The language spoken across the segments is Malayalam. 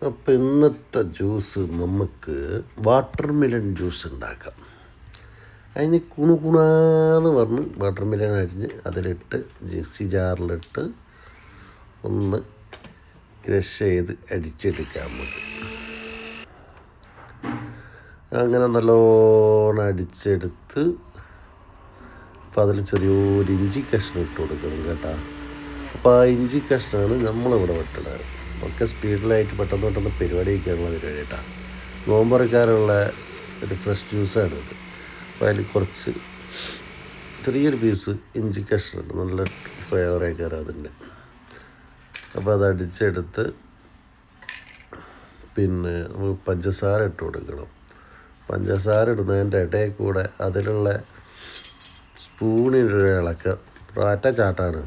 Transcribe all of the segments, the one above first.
അപ്പോൾ ഇന്നത്തെ ജ്യൂസ് നമുക്ക് വാട്ടർ മിലൺ ജ്യൂസ് ഉണ്ടാക്കാം. അതിന് കുണുകുണാന്ന് പറഞ്ഞ് വാട്ടർ മിലൺ അരിഞ്ഞ് അതിലിട്ട് മിക്സി ജാറിലിട്ട് ഒന്ന് ക്രഷ് ചെയ്ത് അടിച്ചെടുക്കാം നമുക്ക്. അങ്ങനെ നല്ലോണം അടിച്ചെടുത്ത് അപ്പോൾ അതിൽ ചെറിയൊരു ഇഞ്ചി കഷ്ണം ഇട്ട് കൊടുക്കണം കേട്ടോ. അപ്പോൾ ആ ഇഞ്ചി കഷ്ണമാണ് നമ്മളിവിടെ വെട്ടണത്. ഒക്കെ സ്പീഡിലായിട്ട് പെട്ടെന്ന് പരിപാടിയൊക്കെയാണുള്ള പരിപാടി കേട്ടോ. നോമ്പറക്കാനുള്ള ഒരു ഫ്രഷ് ജ്യൂസാണിത്. അപ്പോൾ അതിൽ കുറച്ച് ചെറിയൊരു പീസ് ഇഞ്ചി കഷ്ണമുണ്ട്, നല്ല ഫ്ലേവറൊക്കെ അതിൻ്റെ. അപ്പോൾ അത് അടിച്ചെടുത്ത് പിന്നെ നമുക്ക് പഞ്ചസാര ഇട്ട് കൊടുക്കണം. പഞ്ചസാര ഇടുന്നതിൻ്റെ ഇടയിൽ കൂടെ അതിലുള്ള സ്പൂണിൻ്റെ ഇളക്കം പ്രാറ്റ ചാട്ടാണ്.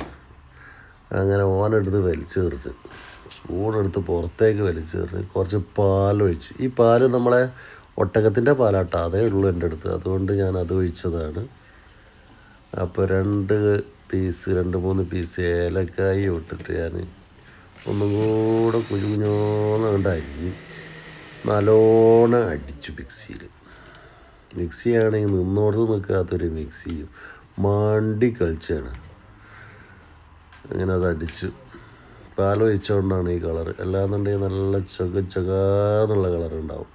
അങ്ങനെ ഓനെടുത്ത് വലിച്ചെറിഞ്ഞ് സ്പൂണെടുത്ത് പുറത്തേക്ക് വലിച്ചെറിഞ്ഞ് കുറച്ച് പാലൊഴിച്ച്, ഈ പാല് നമ്മളെ ഒട്ടകത്തിൻ്റെ പാലാട്ടോ, അതേ ഉള്ളൂ എൻ്റെ അടുത്ത്, അതുകൊണ്ട് ഞാൻ അത് ഒഴിച്ചതാണ്. അപ്പോൾ 2-3 പീസ് ഏലക്കായി ഇട്ടിട്ട് ഞാൻ ഒന്നും കൂടെ കുഞ്ഞോന്ന് കണ്ട് അരിഞ്ഞ് നല്ലോണം അടിച്ചു മിക്സിയാണെങ്കിൽ നിന്നോടത്ത് നിൽക്കാത്തൊരു മിക്സിയും മണ്ടി കളിച്ചാണ്. അങ്ങനെ അത് അടിച്ചു. പാലൊഴിച്ചുകൊണ്ടാണ് ഈ കളർ, അല്ലാന്നുണ്ടെങ്കിൽ നല്ല ചൊകാന്നുള്ള കളറുണ്ടാവും.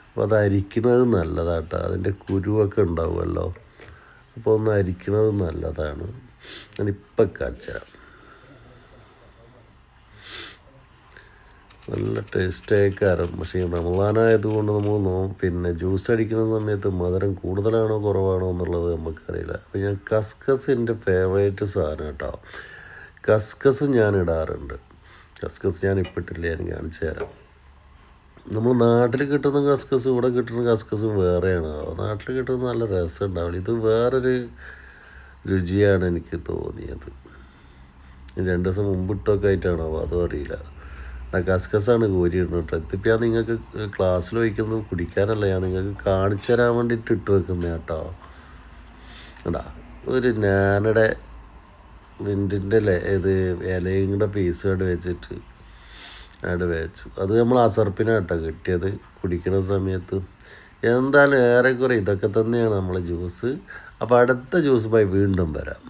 അപ്പോൾ അത് അരിക്കുന്നത് നല്ലതാട്ടോ, അതിൻ്റെ കുരുവൊക്കെ ഉണ്ടാവുമല്ലോ. അപ്പോൾ ഒന്ന് അരിക്കുന്നത് നല്ലതാണ്. ഞാനിപ്പം കാണിച്ചു തരാം. നല്ല ടേസ്റ്റായിക്കാരം. പക്ഷേ ഈ റമദാനായതുകൊണ്ട് നമ്മൾ ജ്യൂസ് അടിക്കുന്ന സമയത്ത് മധുരം കൂടുതലാണോ കുറവാണോ എന്നുള്ളത് നമുക്കറിയില്ല. അപ്പോൾ ഞാൻ കസ്കസ് എൻ്റെ ഫേവറേറ്റ് സാധനം കേട്ടോ. കസ്കസ് ഞാൻ ഇടാറുണ്ട്. കസ്കസ് ഞാൻ ഇപ്പിട്ടില്ല, ഞാൻ കാണിച്ചു തരാം. നമ്മൾ നാട്ടിൽ കിട്ടുന്ന കസ്കസ് ഇവിടെ കിട്ടുന്ന കസ്കസ് വേറെയാണ്. നാട്ടിൽ കിട്ടുന്ന നല്ല രസം ഉണ്ടാവില്ല, ഇത് വേറൊരു രുചിയാണ് എനിക്ക് തോന്നിയത്. 2 ദിവസം മുമ്പിട്ടൊക്കെ ആയിട്ടാണോ അതും അറിയില്ല. കസ്കസാണ് കോരിയിടുന്നത് കേട്ടോ. ഇതിപ്പോൾ ഞാൻ നിങ്ങൾക്ക് ക്ലാസ്സിൽ വയ്ക്കുന്നത് കുടിക്കാനല്ല, ഞാൻ നിങ്ങൾക്ക് കാണിച്ചു തരാൻ വേണ്ടിയിട്ട് ഇട്ട് വെക്കുന്നത് കേട്ടോ. കേട്ടാ ഒരു ഞാനയുടെ മിൻറ്റിൻ്റെ ഇലയും കൂടെ പീസ് കൊണ്ട് വെച്ചിട്ട് അവിടെ വെച്ചു. അത് നമ്മൾ അസർപ്പിനാട്ടോ കിട്ടിയത് കുടിക്കുന്ന സമയത്ത്. എന്തായാലും ഏറെക്കുറെ ഇതൊക്കെ തന്നെയാണ് നമ്മളെ ജ്യൂസ്. അപ്പോൾ അടുത്ത ജ്യൂസുമായി വീണ്ടും വരാം.